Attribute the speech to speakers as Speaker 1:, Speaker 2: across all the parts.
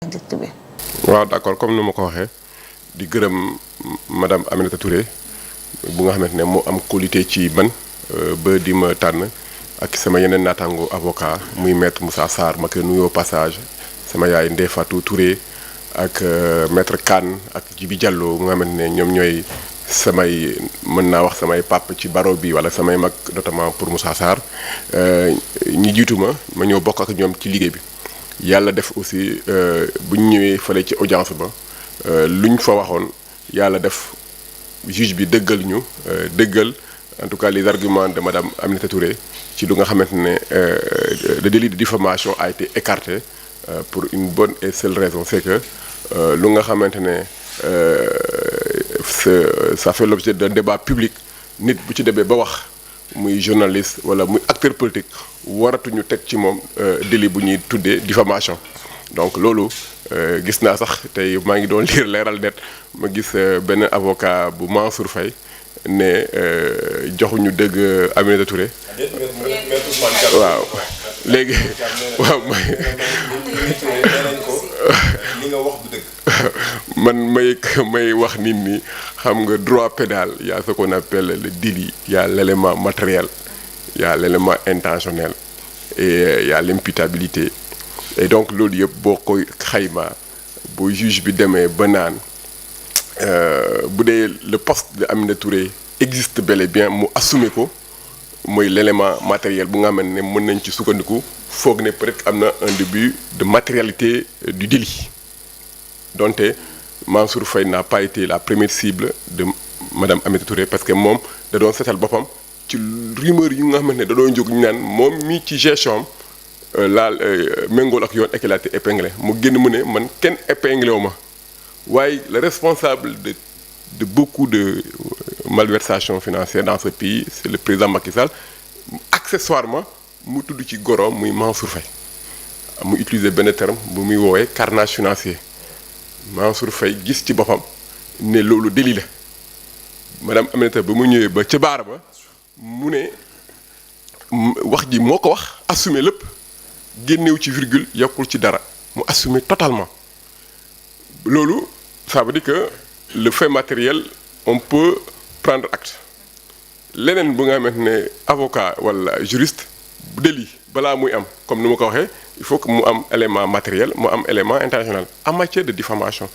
Speaker 1: verdict bi.
Speaker 2: waaw d'accord comme ni ma ko waxee di gërëm madame Aminata Touré bu nga xamante ne moo am qualité ci man ba di ma tànn ak sama yeneen naataango avocat muy maître Moussa Sarr ma koy nuyoo passage sama yaay Ndeye Fatou Touré ak maître Kane ak Djibi Diallo nga xamante ne ñoom ñooy samay mën naa wax samay pap ci baro bi wala samay mag notamment pour Moussa Sarr ñi jiitu ma ñëw bokk ak ñoom ci liggéey bi. yàlla def aussi bu ñu ñëwee fële ci audience ba lu ñu fa waxoon yàlla def juge bi dëggal ñu dëggal en tout cas les arguments de madame Aminata Touré ci lu nga xamante ne le délit de diffamation a été écarté pour une bonne et seule raison c'est que lu nga xamante ne ça fait l'objet d'un débat public nit bu ci demee ba wax muy journaliste wala muy acteur politique waratuñu teg ci moom délit bu ñuy tuddee diffamation donc loolu gis naa sax tey maa ngi doon lire Leral Net ma gis benn avocat bu Mansour Faye ne joxuñu dëgg Aminata Touré waaw léegi waaw
Speaker 3: li nga wax bu dëgg
Speaker 2: man may wax nit ñi xam nga droit pénal y a ce qu'on appelle le délit y a l'élément matériel y a l'élément intentionnel et y a l'imputabilité et donc loolu yëpp boo koy xayma bu juge bi demee ba naan bu dee le poste de Aminata Touré existe bel et bien mu assumer ko mooy l'élément matériel bu nga xam ne mën nañ ci sukkandiku foog ne peut-être am na un début de matérialité du délit donte Mansour Faye n'a pas été la première cible de madame Aminata Touré parce que moom da doon seetal boppam ci rumeur yi nga xamante ne da doon jóg ñu naan moom mi ci gestion laal méngool ak yoon et été épinglé mu génn mu ne man kenn épinglé wu ma waaye le responsable de beaucoup de malversations financières dans ce pays c'est le président Macky Sall accessoirement mu tudd ci goroom muy Mansour Faye mu utiliser benn terme bu muy woowee carnage financier Mansour Faye gis ci boppam ne loolu délit la madame Aminata ba mu ñëwee ba ca baar ba mu ne wax ji moo ko wax assumer lépp génnewu ci virgule yokkul ci dara mu assumer totalement loolu ça veut dire que le fait matériel on peut prendre acte leneen bu nga xamante ne avocat wala juriste délit balaa muy am comme ni ma ko waxee il faut que mu am élément matériel mu am élément intentionnel en matière de diffamation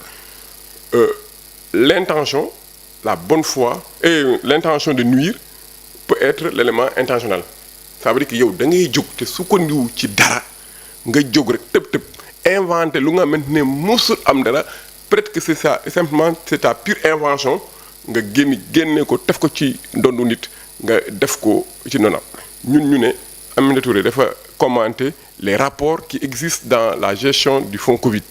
Speaker 2: l'intention la bonne foi et l'intention de nuire peut être l'élément intentionnel ça veut dire que yow da ngay jóg te sukkandiwu ci dara nga jóg rek tëb inventé lu nga xamante ne mosul am dara peut-être que c'est ça simplement c'est ta pure invention nga génne ko def ko ci ndondu nit nga def ko ci noonu ñun ñu ne Aminata Touré dafa commenter les rapports qui existent dans la gestion du fonds Covid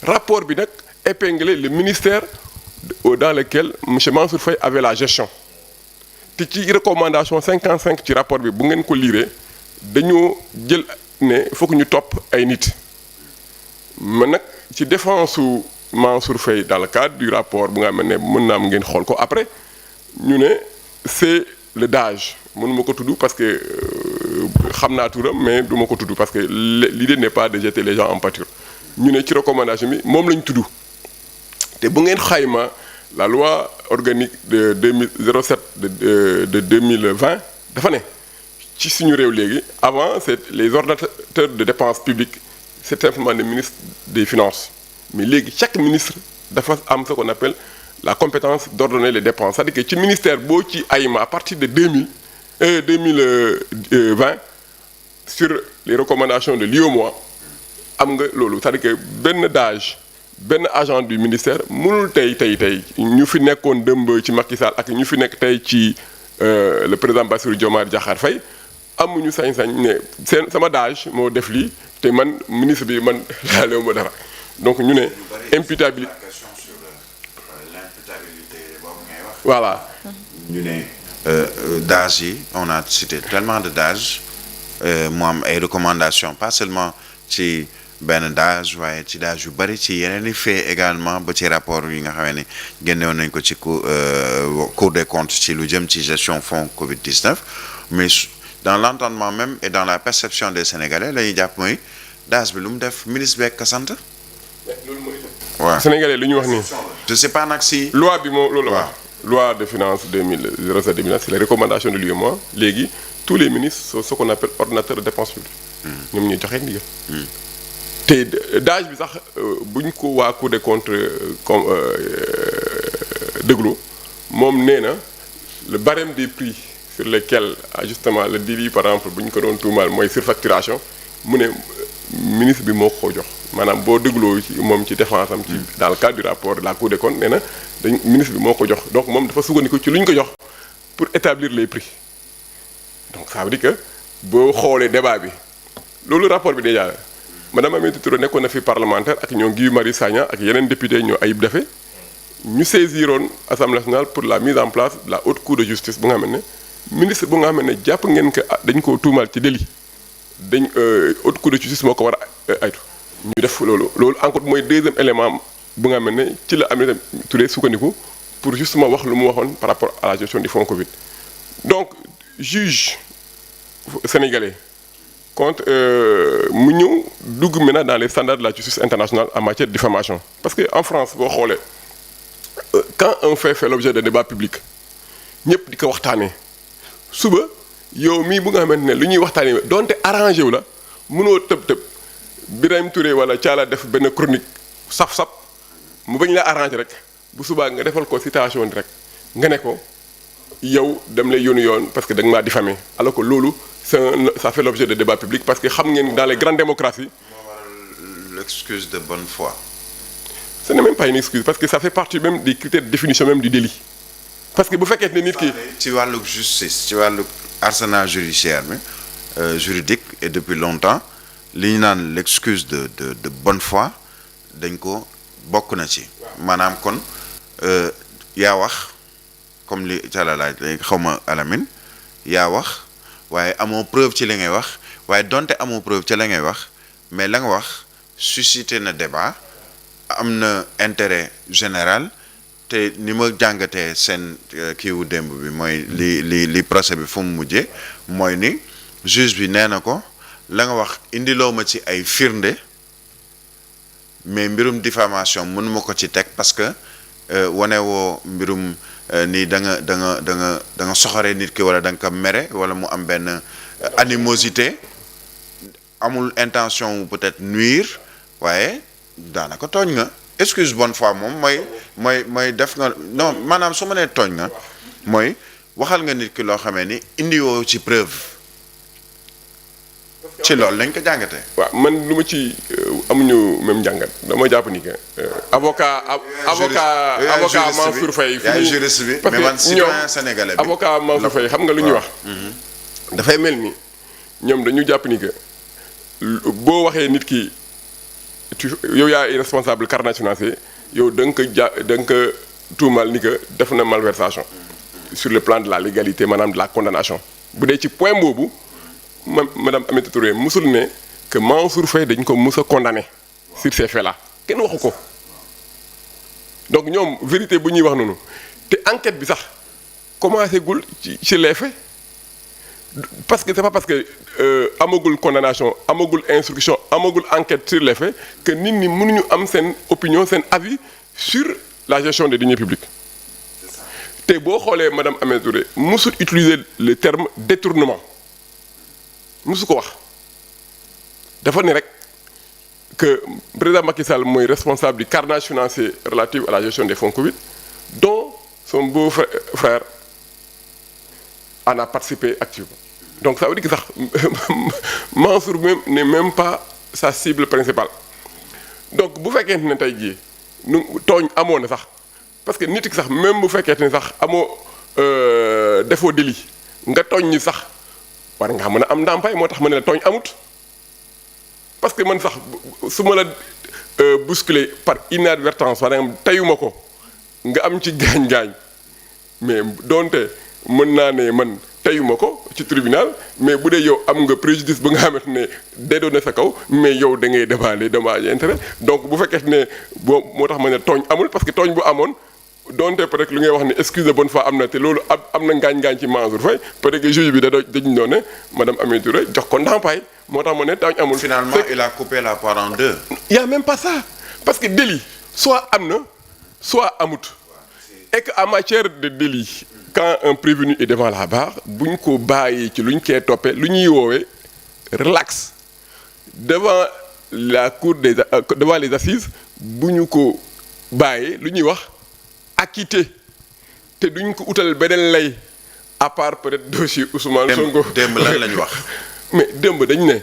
Speaker 2: rapport bi nag épinglé le ministère dans lequel monsieur Mansour Faye avait la gestion te ci recommandation 55 ci rapport bi bu ngeen ko lire dañoo jël ne fokk ñu topp ay nit man nag ci défense su Mansour Faye dans le cadre du rapport bu nga xam ne mën naa am ngeen xool ko après ñu ne c'est le DAGE mënuma ko tudd parce que xam naa turam mais du ma ko tudd parce que l'idée n'est pas de jeter les gens en pâture ñu ne ci recommandation bi moom lañ tudd te bu ngeen xayma la loi organique de 2007 de 2020 dafa ne ci suñu réew léegi avant c'est les ordonnateurs de dépenses publiques c'est simplement le ministre des finances mais léegi chaque ministre dafa am ce qu'on appelle la compétence d'ordonner les dépenses c'est-à-dire que ci ministère boo ci ayma à partir de 2020 sur les recommandations de l'UEMOA am nga loolu c'est-à-dire que benn DAGE benn agent du ministère mënul tey ñu fi nekkoon dëmb ci Macky Sall ak ñu fi nekk tey ci le président Bassirou Diomaye Diakhar Faye amuñu sañ-sañ ne sama DAGE moo def lii te man ministre bi man laalewu ma dara donc ñu ne imputabilité voilà
Speaker 3: ñu ne DAGE yi on a cité tellement de DAGE mu am ay recommandations pas seulement ci benn DAGE waaye ci DAGE yu bari ci yeneen i fait également ba ci rapport yi nga xam ne génnewoon nañ ko ci Cour des comptes ci lu jëm ci gestion fonds Covid-19 mais dans l'entendement même et dans la perception des Sénégalais la ñuy jàpp mooy DAGE bi lu mu def ministre beeg ka sant. waaw
Speaker 2: sénégalais lu ñu wax nii.
Speaker 3: je sais pas nag si.
Speaker 2: loi bi moom loolu la
Speaker 3: waaw.
Speaker 2: wax. loi de finances 2000 c'est les recommandations de l'UEMOA léegi tous les ministres sont ce qu'on appelle ordonnateur de dépenses publiques. ñoom ñuy joxe ndigal. te daaj bi sax buñ ko waa Cour des comptes comme déglu moom nee na le barème des prix sur lesquels justement le délit par exemple bu ñu ko doon tuumaal mooy surfacturation mu ne ministre bi moo ko jox maanaam boo dégloo ci moom ci défense am. ci dans le cadre du rapport de la Cour des comptes nee na ministre bi moo ko jox donc moom dafa sukkandiku ci lu ñu ko jox pour établir les prix donc ça veut dire que boo xoolee débat bi loolu rapport bi déjà madame Aminata Touré nekkoon na fi parlementaire ak ñoo Guy Marius Sagna ak yeneen député ñoo Ayib Daffé ñu saisiroon Assemblée nationale pour la mise en place de la haute cour de justice bu nga xam ne ministre bu nga xam ne jàpp ngeen que dañ koo tuumaal ci délit dañ haute cour de justice moo ko war a aytu ñu def loolu encore mooy deuxième élément bu nga xam ne ci la Aminata Touré sukkandiku pour justement wax lu mu waxoon par rapport à la gestion du fonds Covid donc juge sénégalais contre mu ñëw dugg maintenant dans les standards de la justice internationale en matière de diffamation parce que en France boo xoolee quand un fait l'objet de débat public ñëpp di ko waxtaanee suba yow mii bu nga xamante ne lu ñuy waxtaanee donte arrangé wu la mënoo tëb Birame Touré wala Thiala def benn chronique saf-saf mu bañ la arrangé rek bu subaa nga defal ko citation rek nga ne ko yow dem lay yónni yoon parce que da nga maa diffamé alors que loolu ça fait l'objet de débat public parce que xam ngeen dans les grandes démocraties.
Speaker 3: L'excuse de bonne foi.
Speaker 2: Ce n'est même pas une excuse parce que ça fait partie même des critères de définition même du délit parce que bu fekkee ne nit ki.
Speaker 3: ci wàllu justice ci wàllu arsenal judiciaire bi juridique et depuis longtemps li ñu naan l'excuse de bonne foi dañ ko bokk na ci. maanaam kon yaa wax comme li Thiala laaj léegi xaw ma Alamine yaa wax waaye amoo preuve ci li ngay wax waaye donte amoo preuve ci la ngay wax mais la nga wax suscité na débat am na intérêt général te ni ma jàngatee seen kiiwu démb bi mooy li procès bi fu mu mujjee mooy ni juge bi nee na ko la nga wax indiloo ma ci ay firnde mais mbirum diffamation mënuma ko ci teg parce que wane woo mbirum ni da nga soxoree nit ki wala da nga ko mere wala mu am benn animosité amul intention peut-être nuire waaye daanaka tooñ nga excuse bonne foi moom mooy def nga non maanaam su ma nee tooñ nga mooy waxal nga nit ki loo xamee ni indiwoo ci preuve ci loolu lañ ko jàngatee.
Speaker 2: waaw man lu ma ci amuñu même jàngat dama jàpp ni que avocat Mansour Faye.
Speaker 3: yaay juriste bi mais man citoyen sénégalais bi
Speaker 2: avocat Mansour Faye xam nga lu ñuy wax. dafay mel ni ñoom dañu jàpp ni que boo waxee nit ki yow yaa responsable carnet financier yow da nga ko tuumal ni que def na malversation sur le plan de la légalité maanaam de la condamnation bu dee ci point boobu. Madame Aminata Touré musul ne que Mansour Faye dañ ko mus a condamné sur ces faits là kenn waxu ko donc ñoom vérité bu ñuy wax noonu te enquête bi sax commencé gul ci les faits parce que c'est pas parce que amagul condamnation amagul instruction amagul enquête sur les faits que nit ñi mënuñu am seen opinion seen avis sur la gestion des deniers publics te boo xoolee Madame Aminata Touré musul utiliser le terme détournement musu ko wax dafa ne rek que président Macky Sall mooy responsable du carnage financier relatif à la gestion des fonds Covid dont son beau-frère en a participé activement donc ça veut dire que sax Mansour même n'est même pas sa cible principale donc bu fekkente ne tey jii nu tooñ amoon na sax parce que nit ki sax même bu fekkente ne sax amoo defoo délit nga tooñ ñi sax war nga mën a am ndàmpaay moo tax ma ne la tooñ amut parce que man sax su ma la bousculer par inadvertance par exemple teyuma ko nga am ci gaañ-gaañ mais doonte mën naa ne man teyuma ko ci tribunal mais bu dee yow am nga préjudice ba nga xamante ne déedoo na sa kaw mais yow da ngay demander dommage intérêt donc bu fekkee ne boo moo tax ma ne tooñ amul parce que tooñ bu amoon donte peut-être lu ngay wax ni excuse de bonne foi am na te loolu am na ngaañ-ngaañ ci Mansour Faye peut-être que juge bi dañu doon ne madame Aminata Touré jox ko ndàmpaay moo tax ma ne tooñ amul.
Speaker 3: Finalement il a coupé la part en deux.
Speaker 2: Il y a même pas ça parce que délit soit am na soit amut et que en matière de délit quand un prévenu est devant la barre bu ñu ko bàyyi ci lu ñu koy toppee lu ñuy woowee relax devant la cour devant les assises bu ñu ko bàyyi lu ñuy wax acquitté te duñ ko utal beneen lay à part peut-être dossier Ousmane Sonko.
Speaker 3: démb lan la ñu wax.
Speaker 2: mais démb dañu ne.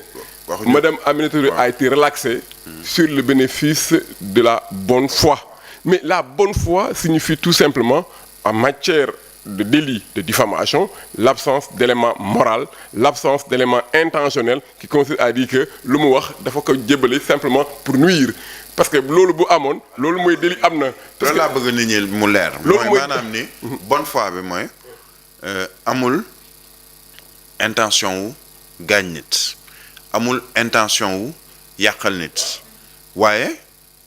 Speaker 2: Madame Aminata Touré a été relaxée sur le bénéfice de la bonne foi. Mais la bonne foi signifie tout simplement, en matière de délit de diffamation, l'absence d'éléments moraux, l'absence d'éléments intentionnels qui consiste à dire que lu mu wax dafa ko jébale simplement pour nuire. Parce que loolu bu amoon loolu mooy délit am na.
Speaker 3: loolu laa bëgg nit ñi mu leer.
Speaker 2: loolu
Speaker 3: mooy maanaam ni bonne foi bi mooy amul intention wu gaañ nit amul intention wu yàqal nit waaye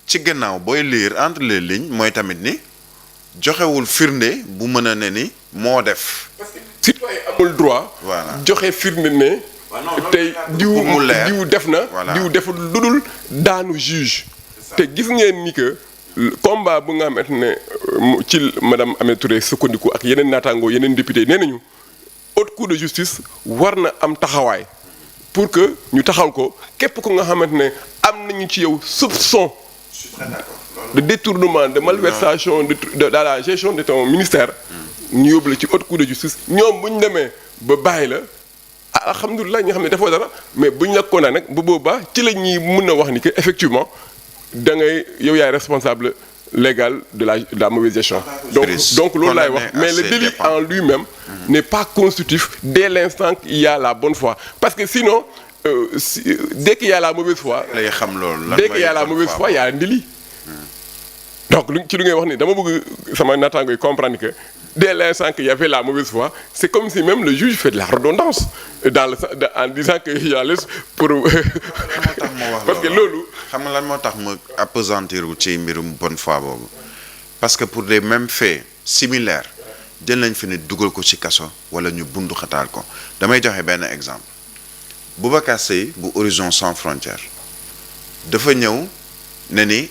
Speaker 3: ci gannaaw booy lire entre les lignes mooy tamit ni joxewul firnde bu mën a ne ni moo def.
Speaker 2: parce que citoyen amul droit.
Speaker 3: voilà
Speaker 2: joxe firnde ne. tey diw def na. diw deful lu dul daanu juge. te gis ngeen ni que combat bu nga xamante ne ci madame Aminata Touré sukkandiku ak yeneen naataangoo yeneen député nee nañu haute cour de justice war na am taxawaay pour que ñu taxaw ko képp ku nga xamante ne am nañu ci yow soupçon de détournement de malversation dans la gestion de ton ministère ñu yóbbu la ci haute cour de justice ñoom bu ñu demee ba bàyyi la alhamdulilah ñi nga xam ne dafoo dara mais bu ñu la ko nag bu boobaa ci la ñuy mën a wax ni que effectivement da ngay yow yaay responsable légal de la mauvaise gestion. donc loolu laay wax mais le délit en lui-même n'est pas constitutif dès l'instant qu'il y a la bonne foi parce que sinon dès qu'il y a la mauvaise foi dès qu'il y a la mauvaise foi il y a un délit. donc ci lu ngay wax ni dama bëgg sama naataango yi comprendre que dès l'instant qu'il y avait la mauvaise foi c'est comme si même le juge fait de la redondance en disant que il y a les pour parce que loolu
Speaker 3: xam nga lan moo tax ma appesantir wu ci mbirum bonne foi boobu parce que pour les mêmes faits similaires jël nañ fi ne dugal ko ci kaso wala ñu bundu xataal ko damay joxe benn exemple Boubacar Seye bu Horizon Sans Frontières dafa ñëw ne ni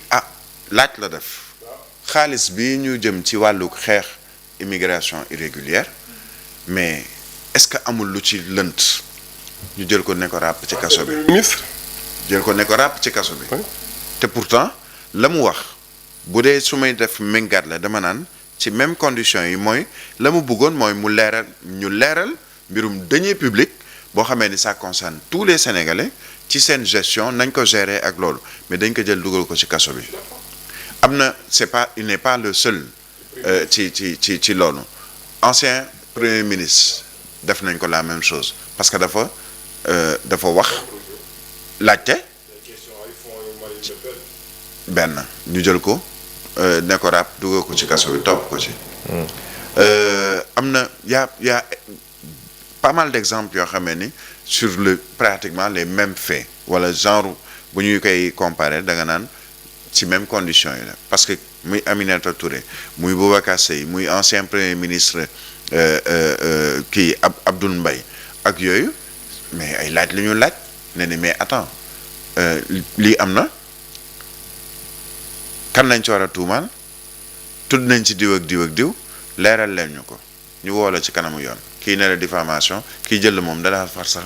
Speaker 3: laaj la def xaalis bi ñu jëm ci wàllu xeex immigration irrégulière mais est-ce que amul lu ci lënt ñu jël ko ne ko ràpp ci kaso bi.
Speaker 2: ministre
Speaker 3: jël ko ne ko ràpp ci kaso bi. te pourtant la mu wax bu dee su may def méngaat la dama naan ci même condition yi mooy la mu bëggoon mooy mu leeral ñu leeral mbirum deniers publics boo xamee ni ça concerne tous les Sénégalais ci seen gestion nañ ko gérer ak loolu mais dañ ko jël dugal ko ci kaso bi. am na il n'est pas le seul ci loolu ancien premier ministre def nañ ko la même chose parce que dafa wax laajte benn ñu jël ko ne ko ràpp dugal ko ci kaso bi topp ko ci. am na y a pas mal d'exemples yoo xamee ni sur pratiquement les mêmes faits wala genre bu ñuy koy comparer da nga naan. ci même condition yi la parce que muy Aminata Touré muy Boubacar Seye muy ancien premier ministre kii Abdoul Mbaye ak yooyu mais ay laaj la ñu laaj ne ni mais attends lii am na kan lañ ci war a tuumaal tudd nañ ci diw ak diw ak diw leeral leen ñu ko ñu woo la ci kanamu yoon kii ne la diffamation kii jël moom dala far sax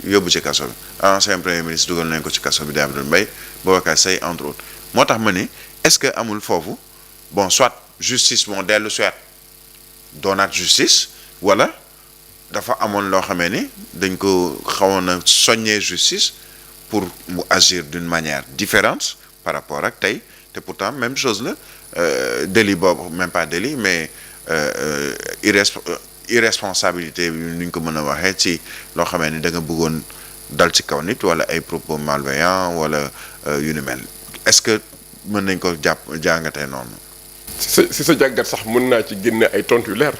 Speaker 3: yóbbu ci kaso bi ancien premier ministre dugal nañ ko ci kaso bi di Abdoul Mbaye Boubacar Seye entre autres moo tax ma ni est-ce que amul foofu bon soit justice moo dellu soit doonaat justice wala dafa amoon loo xamee ni dañ ko xawoon a soññee justice pour mu agir d'une manière différente par rapport ak tey te pourtant même chose la délit boobu même pas délit mais irresponsabilité ni ñu ko mën a waxee ci loo xamee ni da nga bëggoon dal ci kaw nit wala ay propos malveillants wala yu ni mel est-ce que mën nañ ko jàngatee noonu.
Speaker 2: si sa jàngat sax mën naa ci génne ay tontu yu leer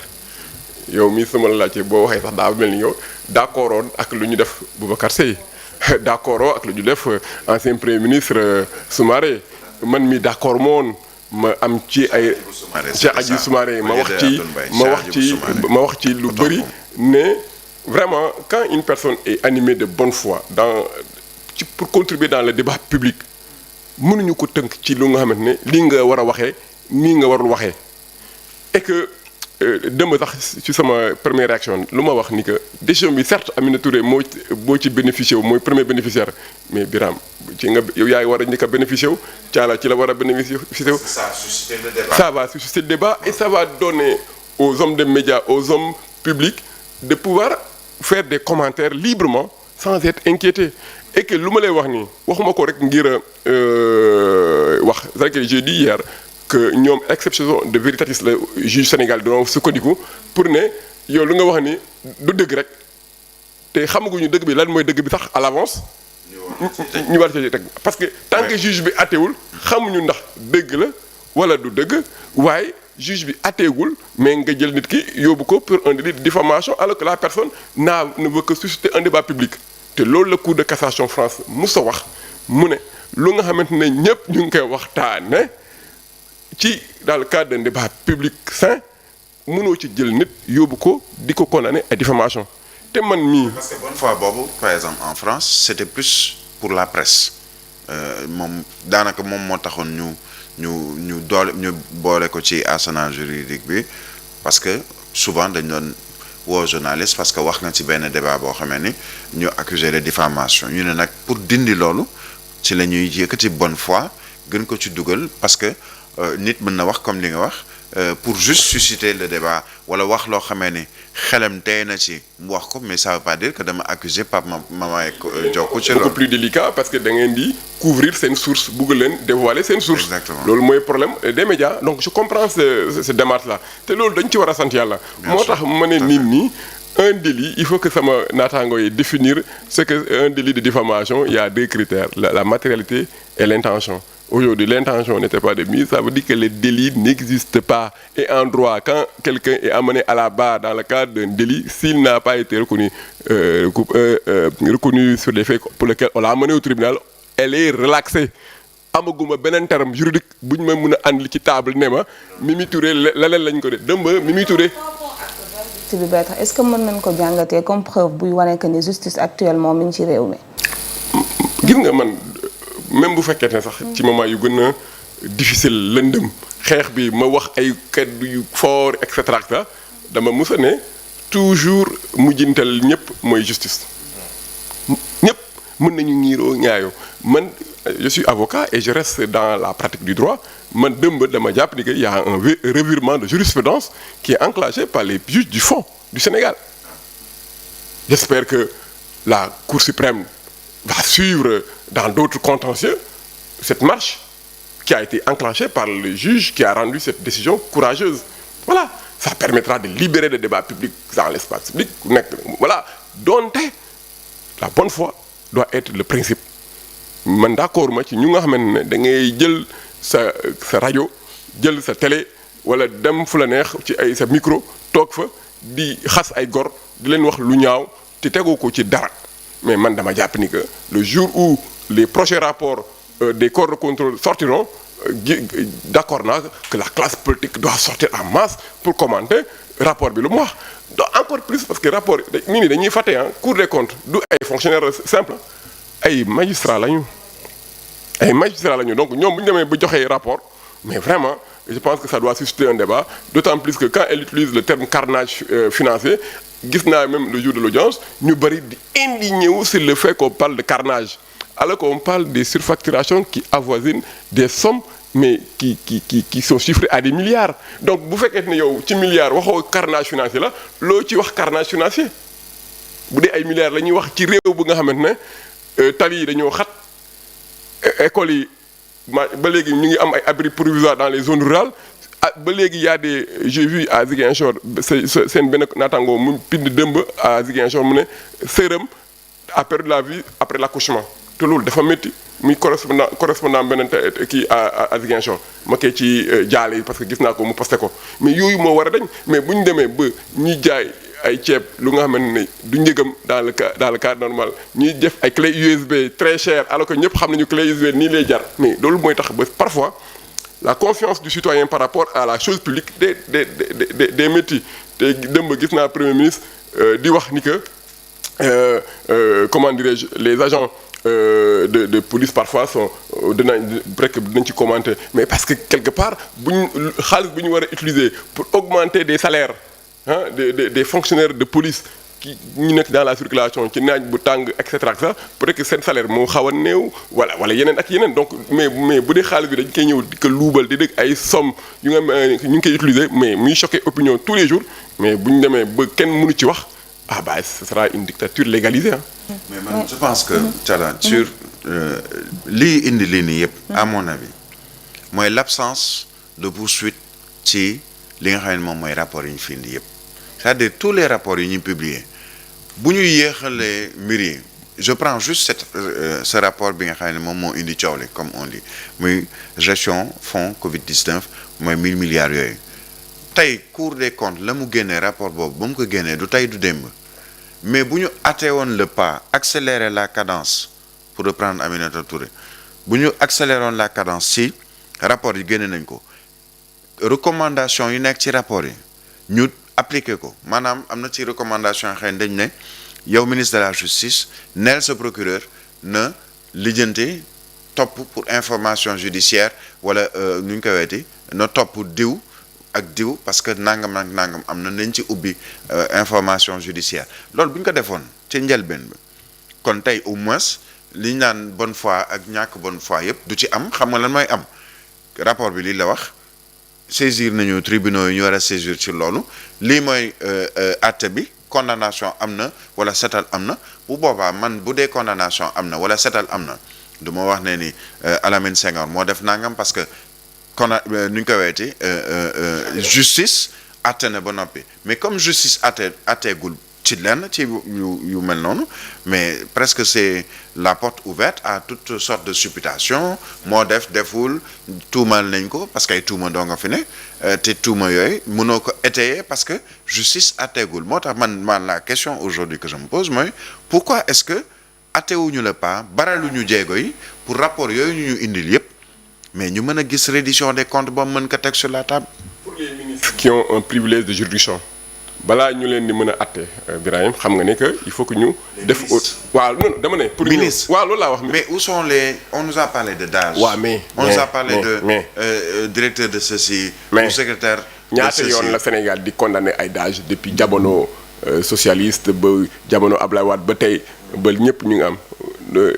Speaker 2: yow mii sama la laajte boo waxee sax daa mel ni yow d'accordoon ak lu ñu def Boubacar Seye d'accord ak lu ñu def ancien premier ministre Soumaré man mi d'accord ma woon ma am ci ay. Cheikh Hadji Soumaré ma wax ci lu bëri ne vraiment quand une personne est animée de bonne foi pour contribuer dans le débat public. mënuñu ko tënk ci lu nga xamante ne lii nga war a waxee nii nga warul waxee et que dëmb sax ci sama première réaction lu ma wax ni que décision bi certes Aminata Touré boo ci bénéficié wu mooy premier bénéficiaire mais Birame ci nga yow yaay war a njëkk a bénéficié wu Thiala ci la war a bénéficié wu.
Speaker 3: Ça a suscité le débat.
Speaker 2: Ça va susciter le débat et ça va donner aux hommes des médias, aux hommes publics de pouvoir faire des commentaires librement sans être inquiétés et que lu ma lay wax nii waxuma ko rek ngir wax c'est que j'ai dit hier que ñoom exception de véritatis la juge Sénégal doon sukkandiku pour ne yow lu nga wax ni du dëgg rek te xamaguñu dëgg bi lan mooy dëgg bi sax à l'avance ñu war ci teg parce que tant que juge bi attewul xamuñu ndax dëgg la wala du dëgg waaye juge bi atteegul mais nga jël nit ki yóbbu ko pour un délit de diffamation alors que la personne ne veut que susciter un débat public te loolu la Cour de cassation France musa wax mu ne lu nga xamante ne ñëpp ñu ngi koy waxtaane ci dans le cadre d'un débat public sain mënoo ci jël nit yóbbu ko di ko condamner à diffamation te man mii.
Speaker 3: parce que bonne fois boobu par exemple en France c'était plus pour la presse moom daanaka moom moo taxoon ñu boole ko ci arsenal juridique bi parce que souvent dañ doon woo journaliste parce que wax nga ci benn débat boo xamee ni ñu accusé de diffamation ñu ne nag pour dindi loolu ci la ñuy yëkkati bonne foi gën ko ci dugal parce que nit mën na wax comme li nga wax pour juste susciter le débat wala wax loo xamee ni xelam tey na ci mu wax ko mais ça veut pas dire que dama accuser Pape Mama Diockou ci loolu.
Speaker 2: beaucoup plus délicat parce que da ngeen di couvrir seen source bugg leen dévoiler seen source.
Speaker 3: Exactement.
Speaker 2: loolu mooy problème des médias donc je comprends ce démarche là te loolu dañ ci war a sant yàlla. moo tax ma ne nit ñi un délit il faut que sama naataango yi définir ce que un délit de diffamation il y a deux critères la matérialité et l'intention. Aujourd'hui, l'intention n'était pas de mise, ça veut dire que le délit n'existe pas. Et en droit, quand quelqu'un est amené à la barre dans le cadre d'un délit, s'il n'a pas été reconnu sur les faits pour lesquels on l'a amené au tribunal, elle est relaxée. amaguma beneen terme juridique bu ñu ma mën a àndal ci table ne ma Mimi Touré leneen lañ ko de dëmb Mimi Touré.
Speaker 1: est-ce que mën nañ ko jàngatee comme preuve buy wane que ni justice actuellement mi ngi ci réew mi.
Speaker 2: gis nga man. même bu fekkee ne sax ci moment yu gën a difficile lëndëm xeex bi ma wax ay kaddu yu fort et cetera dama mës a ne toujours mujjintal ñëpp mooy justice ñëpp mën nañu ñiiroo ñaayoo man je suis avocat et je reste dans la pratique du droit man dëmb dama jàpp ni que y a un revirement de jurisprudence qui est enclenché par les juges du fond du Sénégal j'espère que la Cour suprême va suivre dans d'autres contentieux cette marche qui a été enclenchée par le juge qui a rendu cette décision courageuse. Voilà, ça permettra de libérer le débat public dans l'espace public. Voilà, donc la bonne foi doit être le principe. Man d'accord ma ci ñu nga xamante ne da ngay jël sa rajo jël sa télé wala dem fu la neex ci ay sa micro toog fa di xas ay gor di leen wax lu ñaaw te tegoo ko ci dara. Mais man dama jàpp ni que le jour où les prochains rapports des corps de contrôle sortiront d'accord naa que la classe politique doit sortir en masse pour commenter rapport bi lu mu wax. donc encore plus parce que rapport nit ñi dañuy fàtte Cour des comptes du ay fonctionnaires simples ay magistrats lañu donc ñoom bu ñu demee ba joxee rapport mais vraiment je pense que ça doit susciter un débat d'autant plus que quand elle utilise le terme carnage financier. gis naa même le jour de l'audience ñu bëri di indigné wu sur le fait qu'on parle de carnage alors qu'on parle des surfacturations qui avoisinent des sommes mais qui sont chiffrées à des milliards donc bu fekkee ne yow ci milliards waxoo carnage financier la loo ci wax carnage financier bu dee ay milliards la ñuy wax ci réew bu nga xamante ne tali yi dañoo xat écoles yi ba léegi ñu ngi am ay abris provisoires dans les zones rurales ba léegi y a des j'ai vu à Ziguinchor seen benn naataango mu pind dëmb à Ziguinchor mu ne sërëm a perdu la vie après l'accouchement te loolu dafa métti muy correspondant beneen kii à Ziguinchor ma koy ci jaale yi parce que gis naa ko mu posté ko mais yooyu moo war a dañ mais bu ñu demee ba ñuy jaay ay ceeb lu nga xamante ne du njëgam dans le cadre normal ñuy def ay clé USB très cher alors que ñëpp xam nañu clé USB nii lay jar mais loolu mooy tax ba parfois la confiance du citoyen par rapport à la chose publique des métiers te dem ba gis naa premier ministre di wax ni que comment dirais-je les agents de police parfois sont dinañ ci commenter mais parce que quelque part xaalis bu ñu war a utiliser pour augmenter des salaires des fonctionnaires de police ñu nekk dans la circulation ci naaj bu tàng et cetera peut-être que seen salaire moo xaw a néew wala yeneen ak yeneen donc mais bu dee xaalis bi dañ koy ñëw di ko luubal di dégg ay somme yu nga ñu ngi koy utiliser mais muy choquer opinion tous les jours mais bu ñu demee ba kenn mënu ci wax ce sera une dictature légalisée
Speaker 3: mais man je pense que Thiala sur lii indi lii nii yëpp à mon avis mooy l'absence de poursuite ci li nga xam ne moom mooy rapport yi ñu fi indi yëpp c'est-à-dire tous les rapports yi ñu publier bu ñu yéexalee mbir yi je prends juste ce rapport bi nga xam ne moom moo indi coow li comme on dit muy gestion fonds Covid-19 mooy 1000 milliards yooyu tey Cour des comptes la mu génnee rapport boobu ba mu ko génnee du tey du démb mais bu ñu hâté woon le pas accélérer la cadence pour reprendre Aminata Touré bu ñu accélérer woon la cadence si rapport yi génne nañ ko recommandation yi nekk ci rapport yi ñu appliquer ko maanaam am na ci recommandation xëy na dañ ne yow ministre de la justice neel sa procureur na lijjanti topp pour information judiciaire wala nu ñu koy weeti na topp diw ak diw parce que nangam ak nangam am na nañ ci ubbi information judiciaire loolu bu ñu ko defoon ci njëlbeen bi kon tey au moins li ñu naan bonne foi ak ñàkk bonne foi yëpp du ci am xam nga lan mooy am rapport bi lii la wax saisir nañu tribunaux yi ñu war a saisir ci loolu lii mooy àtte bi condamnation am na wala setal am na bu boobaa man bu dee condamnation am na wala setal am na du ma wax ne ni Alamine Senghor moo def nangam parce que nu ñu ko weeti justice àtte na ba noppi mais comme justice àtteegul ci lenn ci yu mel noonu mais presque c'est la porte ouverte à toutes sortes de supputation moo deful tuumal nañ ko parce que ay tuuma doo nga fi ne te tuuma yooyu mënoo ko étayer parce que justice àtteegul moo tax man la question aujourd'hui que je me pose mooy pourquoi est-ce que àttewuñu la pas baraluñu jéego yi pour rapport yooyu ñu indil yépp mais ñu mën a gis reddition des comptes ba mën ko teg sur la table.
Speaker 2: Pour les ministres qui ont un privilège de juridiction balaa ñu leen di mën a àtte Birahim xam nga ne que il faut que ñu def waaw non dama ne pour
Speaker 3: ministre
Speaker 2: waaw loolu laa wax
Speaker 3: mais où sont les on nous a parlé de DAGE on nous a parlé de directeur de ceci ou secrétaire
Speaker 2: ñaata yoon la Sénégal di condamné ay DAGE depuis jamono socialiste ba jamono Ablaye Wade ba tey ba ñëpp ñu ngi am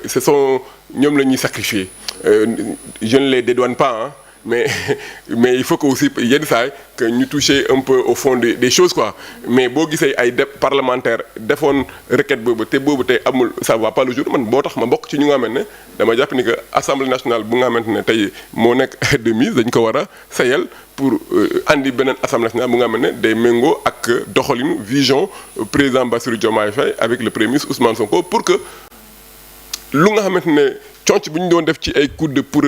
Speaker 2: ce sont ñoom la ñuy sacrifier je ne les dédouane pas mais il faut que aussi yenn saa que ñu toucher un peu au fond des choses quoi mais boo gisee ay parlementaires defoon requête boobu tey amul ça va pas le jour man boo tax ma bokk ci ñu nga xamante ne dama jàpp ni que assemblée nationale bu nga xamante ne tey moo nekk de mise dañ ko war a sayal pour andi beneen assemblée nationale bu nga xamante ne day méngoo ak doxalinu vision président Bassirou Diomaye Faye avec le premier ministre Ousmane Sonko pour que lu nga xamante ne conc bu ñu doon def ci ay coude pour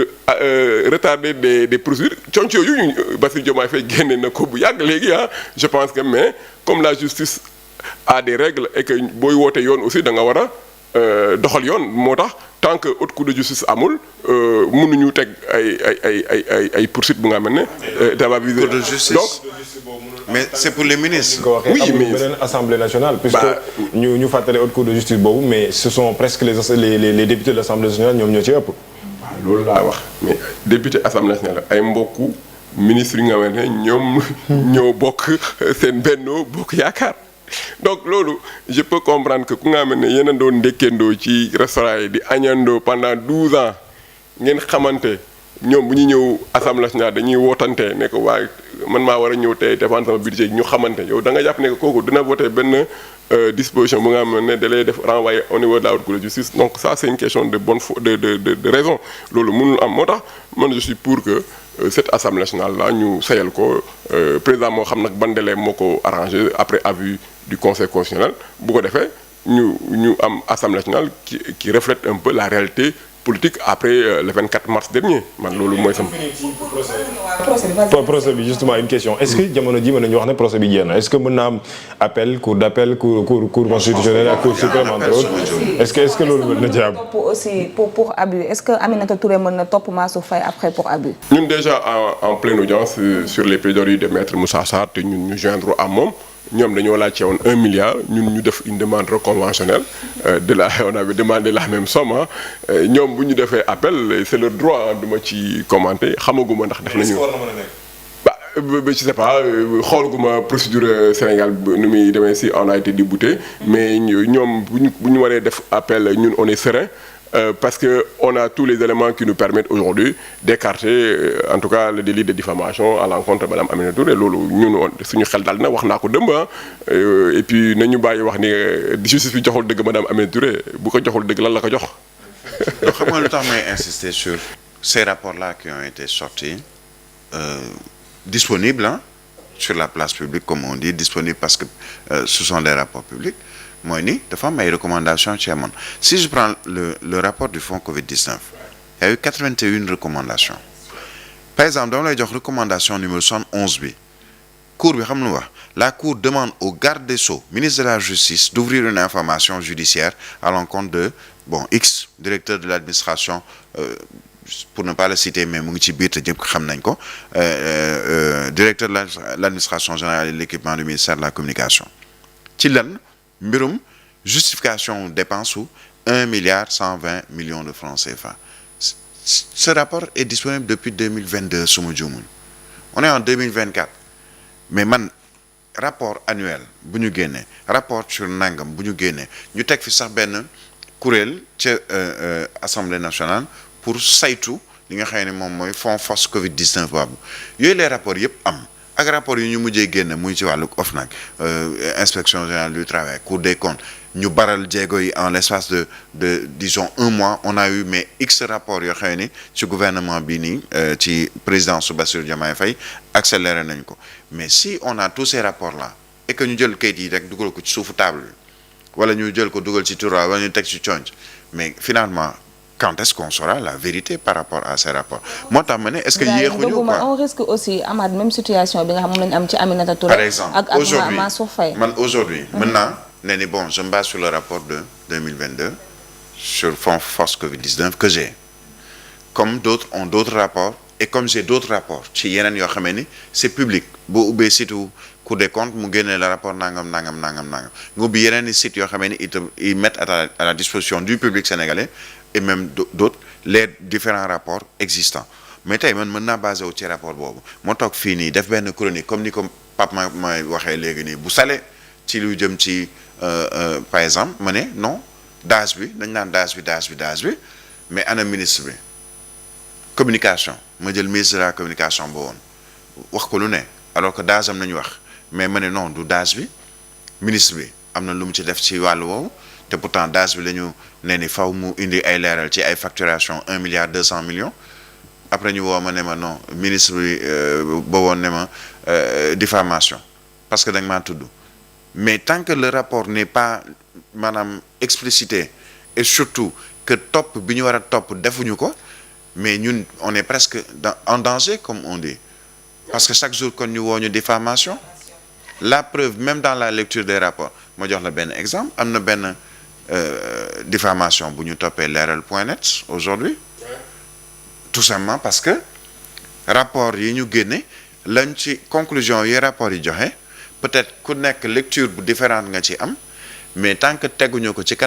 Speaker 2: retarder des procédures conc yooyu Bassirou Diomaye Faye génne na ko bu yàgg léegi je pense que mais comme la justice a des règles et que booy woote yoon aussi da nga war a doxal yoon moo tax tant que haute cour de justice amul mënuñu teg ay poursuites bu nga xam ne ça va viser donc
Speaker 3: mais c'est pour les ministres.
Speaker 4: oui mais beneen assemblée nationale. puisque ñu fàttali haute cour de justice boobu mais ce sont presque les députés de l'assemblée nationale ñoom ñoo ci ëpp.
Speaker 2: waaw loolu laa wax mais député assemblée nationale ay mbokku ministres yi nga xamante ne ñoom ñoo bokk seen Benno Bokk Yaakaar donc loolu je peux comprendre que ku nga xam ne yéen a doon ndékkendoo ci restaurant yi di añandoo pendant 12 ans ngeen xamante ñoom bu ñu ñëw assemblée nationale dañuy wootante ne ko waaye man maa war a ñëw tey défendre sama budget ñu xamante yow da nga jàpp ne que kooku dina voter benn disposition bu nga xam ne da lay def renvoyer au niveau de la haute cour de justice donc ça c'est une question de bonne foi de raison loolu mënul am moo tax man je suis pour que cette assemblée nationale là ñu sayal ko président moo xam nag ban délai moo ko arrangé après avis du conseil constitutionnel bu ko defee ñu am assemblée nationale qui reflète un peu la réalité politique après le 24 mars dernier man loolu mooy sama.
Speaker 4: procès bi justement une question est-ce que jamono ji mën nañu wax ne procès bi jeex na est-ce que mën na am appel cour d'appel cour constitutionnelle ak cour suprême entre autres est-ce que loolu mën na ci am.
Speaker 1: topp aussi pour abus est-ce que Aminata Touré mën na topp Mansour Faye après pour abus.
Speaker 2: ñun déjà en pleine audience sur les plaidoiries de maître Moussa Sarr te ñun ñu joindre à moom ñoom dañoo laajte woon 1 milliard ñun ñu def une demande reconventionnelle on avait demandé la même somme ñoom bu ñu defee appel c'est leur droit du ma ci commenter xamaguma ndax def nañu. Je sais pas xoolaguma procédure Sénégal nu muy demee si on a été débouté mais ñoom bu ñu waree def appel ñun on est serein parce que on a tous les éléments qui nous permettent aujourd'hui d'écarter en tout cas le délit de diffamation à l'encontre de madame Aminata Touré loolu ñun suñu xel dal na wax naa ko dëmb et puis nañu bàyyi wax ni justice bi joxul dëgg madame Aminata Touré bu ko joxul dëgg lan la ko jox.
Speaker 3: donc xam nga lu tax may insister sur ces rapports-là qui ont été sortis. Disponible sur la place publique comme on dit disponible parce que ce sont des rapports publics mooy ni dafa am ay recommandations ci amoon si je prends le rapport du fonds Covid-19 il y a eu 81 recommandations par exemple dama lay jox recommandation numéro 71 bi cour bi xam lu wax la cour demande au garde des Sceaux ministre de la Justice d'ouvrir une information judiciaire à l'encontre de X directeur de l'administration pour ne pas le citer mais mu ngi ci biir te ñëpp xam nañ ko directeur de l'administration générale et de l'équipement du ministère de la communication ci lan mbirum justification dépense su 1,120 milliard de francs CFA ce rapport est disponible depuis 2022 su ma juumul on est en 2024 mais man rapport annuel bu ñu génnee rapport sur nangam bu ñu génnee ñu teg fi sax benn kuréel ca Assemblée nationale pour saytu li nga xam ne moom mooy fonds force Covid-19 boobu yooyu les rapports yëpp am ak rapport yi ñu mujjee génn muy ci wàllu OFNAC inspection générale du travail Cour des comptes ñu baral jéego yi en l'espace de disons 1 mois on a eu mais x rapports yoo xam ne ci gouvernement bi nii ci présidence su Bassirou Diomaye Faye accéléré nañ ko mais si on a tous ces rapports là et que ñu jël kayit yi rek dugal ko ci suufu table bi wala ñu jël ko dugal ci tiroir wala ñu teg ci conc mais finalement quand est-ce qu'on saura la vérité par rapport à ces rapports moo tax ma ne est-ce que yéexuñu quoi
Speaker 1: on risque aussi amaat même situation bi nga xam moom lañu am ci Aminata Touré.
Speaker 3: par exemple
Speaker 1: ak Mansour Faye
Speaker 3: aujourd'hui maintenant ne ni bon je me base sur le rapport de 2022 sur fonds force Covid-19 que j'ai comme d'autres ont d'autres rapports et comme j'ai d'autres rapports ci yeneen yoo xamee ni c'est public boo ubbee site Cour des comptes mu génnee le rapport nangam nga ubbi yeneen i sites yoo xamee ni ils mettent à la disposition du public sénégalais et même d'autres les différents rapports existants mais tey man mën naa basé wu ci rapport boobu moo toog fii nii def benn chronique comme ni ko Pape may waxee léegi nii bu sale ci lu jëm ci par exemple ma ne non DAGE bi dañ naan DAGE bi mais ana ministre bi communication ma jël ministre de la communication ba woon wax ko lu ne alors que DAGE am nañu wax mais ma ne non du DAGE bi ministre bi am na lu mu ci def ci wàllu woowu te pourtant DAGE bi la ñu ne ni faw mu indi ay leeral ci ay facturation 1,2 milliard après ñu woo ma ne ma non ministre bi booboon ne ma diffamation parce que da nga maa tudd mais tant que le rapport n'est pas maanaam explicité et surtout que topp bi ñu war a topp defuñu ko mais ñun on est presque en danger comme on dit parce que chaque jour kon ñu woo ñu diffamation la preuve même dans la lecture des rapports ma jox la benn exemple am na benn diffamation bu ñu toppee leeral.net aujourd'hui tout simplement parce que rapport yi ñu génne lañ ci conclusion yi rapport yi joxe peut-être ku nekk lecture bu différente nga ci am mais tant que teguñu ko ci